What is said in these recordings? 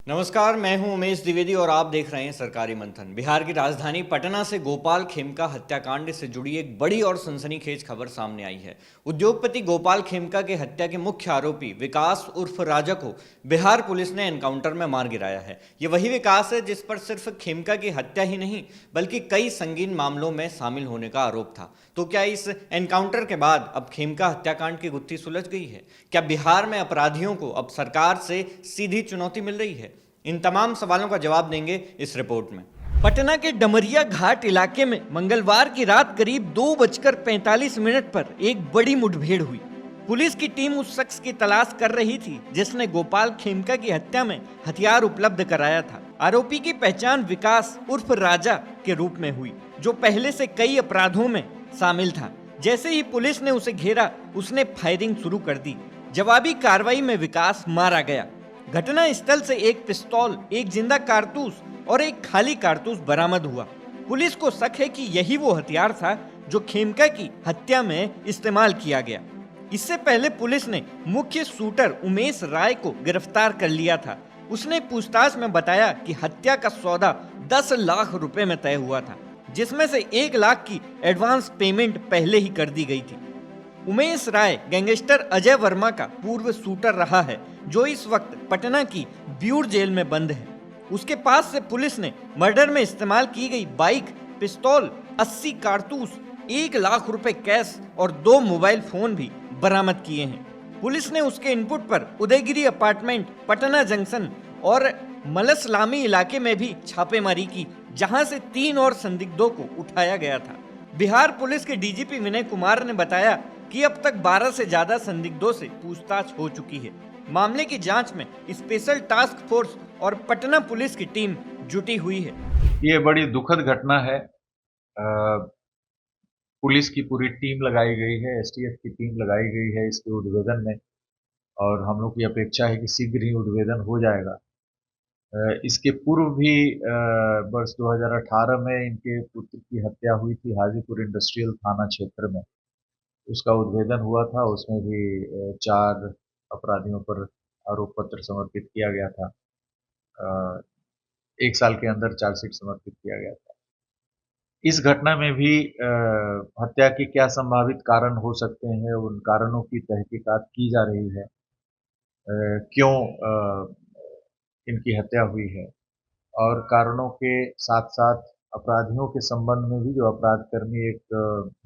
नमस्कार, मैं हूं उमेश द्विवेदी और आप देख रहे हैं सरकारी मंथन। बिहार की राजधानी पटना से गोपाल खेमका हत्याकांड से जुड़ी एक बड़ी और सनसनीखेज खबर सामने आई है। उद्योगपति गोपाल खेमका के हत्या के मुख्य आरोपी विकास उर्फ राजा को बिहार पुलिस ने एनकाउंटर में मार गिराया है। ये वही विकास है जिस पर सिर्फ खेमका की हत्या ही नहीं बल्कि कई संगीन मामलों में शामिल होने का आरोप था। तो क्या इस एनकाउंटर के बाद अब खेमका हत्याकांड की गुत्थी सुलझ गई है? क्या बिहार में अपराधियों को अब सरकार से सीधी चुनौती मिल रही है? इन तमाम सवालों का जवाब देंगे इस रिपोर्ट में। पटना के डमरिया घाट इलाके में मंगलवार की रात करीब 2:45 पर एक बड़ी मुठभेड़ हुई। पुलिस की टीम उस शख्स की तलाश कर रही थी जिसने गोपाल खेमका की हत्या में हथियार उपलब्ध कराया था। आरोपी की पहचान विकास उर्फ राजा के रूप में हुई, जो पहले से कई अपराधों में शामिल था। जैसे ही पुलिस ने उसे घेरा, उसने फायरिंग शुरू कर दी। जवाबी कार्रवाई में विकास मारा गया। घटना स्थल से एक पिस्तौल, एक जिंदा कारतूस और एक खाली कारतूस बरामद हुआ। पुलिस को शक है कि यही वो हथियार था जो खेमका की हत्या में इस्तेमाल किया गया। इससे पहले पुलिस ने मुख्य शूटर उमेश राय को गिरफ्तार कर लिया था। उसने पूछताछ में बताया कि हत्या का सौदा 10 लाख रुपए में तय हुआ था, जिसमें से 1 लाख की एडवांस पेमेंट पहले ही कर दी गई थी। उमेश राय गैंगस्टर अजय वर्मा का पूर्व शूटर रहा है, जो इस वक्त पटना की ब्यूर जेल में बंद है। उसके पास से पुलिस ने मर्डर में इस्तेमाल की गई बाइक, पिस्तौल, 80 कारतूस, 1 लाख रुपए कैश और 2 मोबाइल फोन भी बरामद किए हैं। पुलिस ने उसके इनपुट पर उदयगिरी अपार्टमेंट, पटना जंक्शन और मलसलामी इलाके में भी छापेमारी की, जहां से 3 और संदिग्धों को उठाया गया था। बिहार पुलिस के डीजीपी विनय कुमार ने बताया कि अब तक 12 से ज्यादा संदिग्धों से पूछताछ हो चुकी है। मामले की जांच में स्पेशल टास्क फोर्स और पटना पुलिस की टीम जुटी हुई है। ये बड़ी दुखद घटना है। पुलिस की पूरी टीम लगाई गई है, एसटीएफ की टीम लगाई गई है इसके उद्भेदन में, और हम लोग की अपेक्षा है कि शीघ्र ही उद्भेदन हो जाएगा। इसके पूर्व भी वर्ष 2018 में इनके पुत्र की हत्या हुई थी हाजीपुर इंडस्ट्रियल थाना क्षेत्र में। उसका उद्भेदन हुआ था, उसमें भी 4 अपराधियों पर आरोप पत्र समर्पित किया गया था। 1 साल के अंदर चार्जशीट समर्पित किया गया था। इस घटना में भी हत्या के क्या संभावित कारण हो सकते हैं, उन कारणों की तहकीकात की जा रही है। क्यों इनकी हत्या हुई है, और कारणों के साथ-साथ अपराधियों के संबंध में भी, जो अपराध कर्मी एक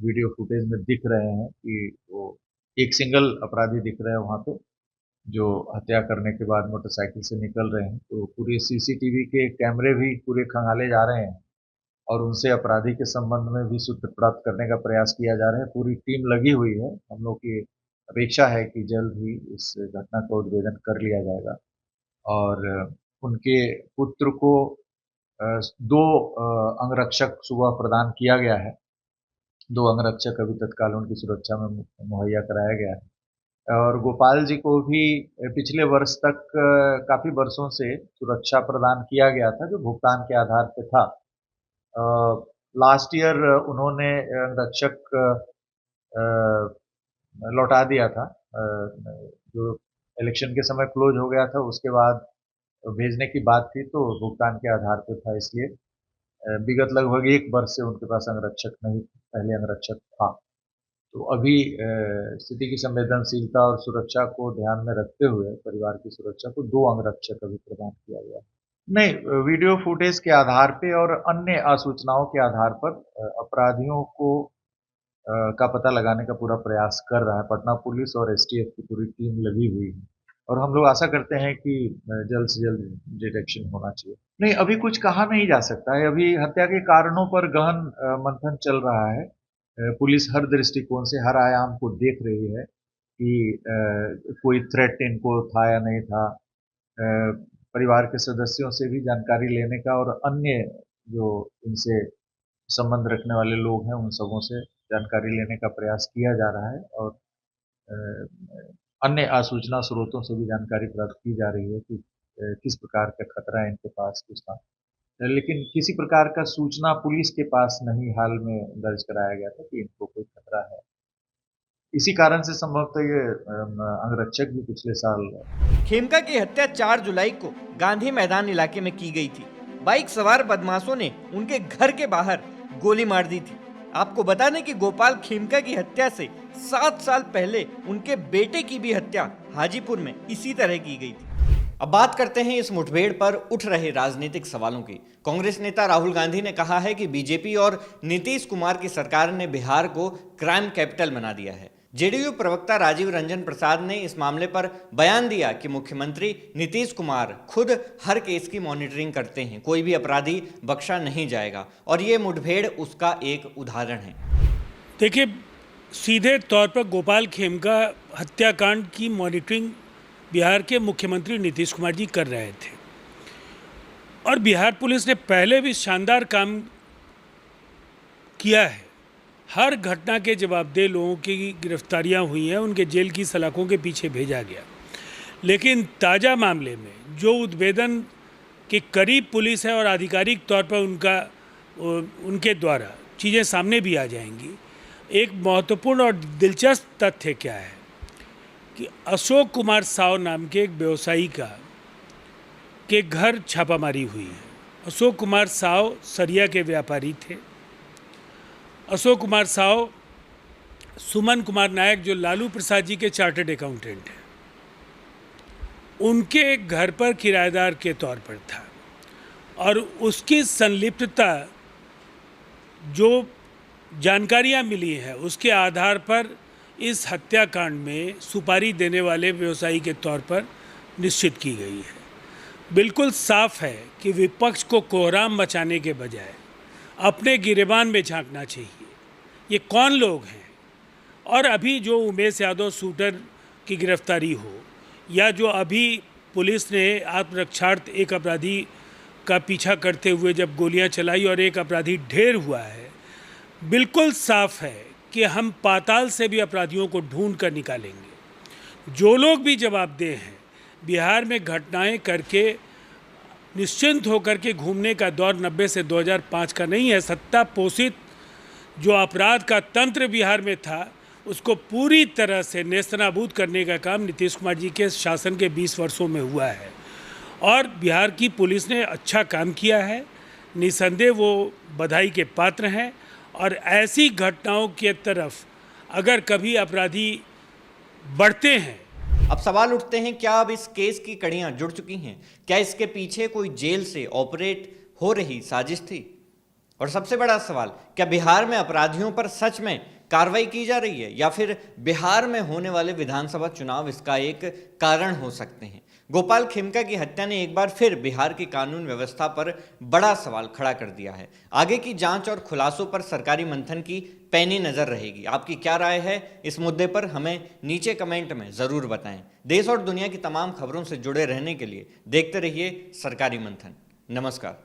वीडियो फुटेज में दिख रहे हैं कि वो एक सिंगल अपराधी दिख रहे हैं वहाँ पे, जो हत्या करने के बाद मोटरसाइकिल से निकल रहे हैं। तो पूरे सीसीटीवी के कैमरे भी पूरे खंगाले जा रहे हैं और उनसे अपराधी के संबंध में भी सूत्र प्राप्त करने का प्रयास किया जा रहा है। पूरी टीम लगी हुई है। हम लोग की अपेक्षा है कि जल्द ही इस घटना का उद्भेदन कर लिया जाएगा और उनके पुत्र को 2 अंगरक्षक सुबह प्रदान किया गया है। 2 अंगरक्षक अभी तत्काल उनकी सुरक्षा में मुहैया कराया गया है, और गोपाल जी को भी पिछले वर्ष तक काफ़ी वर्षों से सुरक्षा प्रदान किया गया था, जो भुगतान के आधार पे था। लास्ट ईयर उन्होंने रक्षक लौटा दिया था। जो इलेक्शन के समय क्लोज हो गया था, उसके बाद भेजने की बात थी, तो भुगतान के आधार पे था, इसलिए विगत लगभग 1 वर्ष से उनके पास अंगरक्षक नहीं, पहले अंगरक्षक था। तो अभी स्थिति की संवेदनशीलता और सुरक्षा को ध्यान में रखते हुए, परिवार की सुरक्षा को 2 अंगरक्षक अभी प्रदान किया गया है। नहीं, वीडियो फुटेज के आधार पे और अन्य आसूचनाओं के आधार पर अपराधियों को का पता लगाने का पूरा प्रयास कर रहा है पटना पुलिस, और एसटीएफ की पूरी टीम लगी हुई है, और हम लोग आशा करते हैं कि जल्द से जल्द डिटेक्शन होना चाहिए। नहीं, अभी कुछ कहा नहीं जा सकता है। अभी हत्या के कारणों पर गहन मंथन चल रहा है। पुलिस हर दृष्टिकोण से, हर आयाम को देख रही है कि कोई थ्रेट इनको था या नहीं था। परिवार के सदस्यों से भी जानकारी लेने का, और अन्य जो इनसे संबंध रखने वाले लोग हैं, उन सबों से जानकारी लेने का प्रयास किया जा रहा है, और अ, अन्य आसूचना स्रोतों से भी जानकारी प्राप्त की जा रही है कि किस प्रकार का खतरा इनके पास कुछ था। लेकिन किसी प्रकार का सूचना पुलिस के पास नहीं हाल में दर्ज कराया गया था कि इनको कोई खतरा है। इसी कारण से संभवतः ये अंगरक्षक भी पिछले साल खेमका की हत्या 4 जुलाई को गांधी मैदान इलाके में की गई थी। बाइक सवार बदमाशों ने उनके घर के बाहर गोली मार दी थी। आपको बता दें कि गोपाल खेमका की हत्या से 7 साल पहले उनके बेटे की भी हत्या हाजीपुर में इसी तरह की गई थी। अब बात करते हैं इस मुठभेड़ पर उठ रहे राजनीतिक सवालों की। कांग्रेस नेता राहुल गांधी ने कहा है कि बीजेपी और नीतीश कुमार की सरकार ने बिहार को क्राइम कैपिटल बना दिया है। जेडीयू प्रवक्ता राजीव रंजन प्रसाद ने इस मामले पर बयान दिया कि मुख्यमंत्री नीतीश कुमार खुद हर केस की मॉनिटरिंग करते हैं, कोई भी अपराधी बख्शा नहीं जाएगा और ये मुठभेड़ उसका एक उदाहरण है। देखिए, सीधे तौर पर गोपाल खेमका हत्याकांड की मॉनिटरिंग बिहार के मुख्यमंत्री नीतीश कुमार जी कर रहे थे और बिहार पुलिस ने पहले भी शानदार काम किया है। हर घटना के जवाबदेह लोगों की गिरफ्तारियां हुई हैं, उनके जेल की सलाखों के पीछे भेजा गया। लेकिन ताज़ा मामले में जो उद्भेदन के करीब पुलिस है और आधिकारिक तौर पर उनके द्वारा चीज़ें सामने भी आ जाएंगी। एक महत्वपूर्ण और दिलचस्प तथ्य क्या है कि अशोक कुमार साव नाम के एक व्यवसायी के घर छापामारी हुई है। अशोक कुमार साव सरिया के व्यापारी थे। अशोक कुमार साव सुमन कुमार नायक जो लालू प्रसाद जी के चार्टर्ड अकाउंटेंट हैं, उनके घर पर किराएदार के तौर पर था और उसकी संलिप्तता जो जानकारियां मिली है उसके आधार पर इस हत्याकांड में सुपारी देने वाले व्यवसायी के तौर पर निश्चित की गई है। बिल्कुल साफ है कि विपक्ष को कोहराम मचाने के बजाय अपने गिरेबान में झांकना चाहिए। ये कौन लोग हैं और अभी जो उमेश यादव शूटर की गिरफ्तारी हो या जो अभी पुलिस ने आत्मरक्षार्थ एक अपराधी का पीछा करते हुए जब गोलियां चलाई और एक अपराधी ढेर हुआ है, बिल्कुल साफ है कि हम पाताल से भी अपराधियों को ढूंढ कर निकालेंगे। जो लोग भी जवाबदेह हैं, बिहार में घटनाएं करके निश्चिंत होकर के घूमने का दौर 90 से 2005 का नहीं है। सत्ता पोषित जो अपराध का तंत्र बिहार में था उसको पूरी तरह से नेस्तनाबूद करने का काम नीतीश कुमार जी के शासन के 20 वर्षों में हुआ है और बिहार की पुलिस ने अच्छा काम किया है। निसंदेह वो बधाई के पात्र हैं और ऐसी घटनाओं के तरफ अगर कभी अपराधी बढ़ते हैं। अब सवाल उठते हैं, क्या अब इस केस की कड़ियां जुड़ चुकी हैं? क्या इसके पीछे कोई जेल से ऑपरेट हो रही साजिश थी? और सबसे बड़ा सवाल, क्या बिहार में अपराधियों पर सच में कार्रवाई की जा रही है या फिर बिहार में होने वाले विधानसभा चुनाव इसका एक कारण हो सकते हैं? गोपाल खेमका की हत्या ने एक बार फिर बिहार की कानून व्यवस्था पर बड़ा सवाल खड़ा कर दिया है। आगे की जांच और खुलासों पर सरकारी मंथन की पैनी नजर रहेगी। आपकी क्या राय है इस मुद्दे पर, हमें नीचे कमेंट में जरूर बताएं। देश और दुनिया की तमाम खबरों से जुड़े रहने के लिए देखते रहिए सरकारी मंथन। नमस्कार।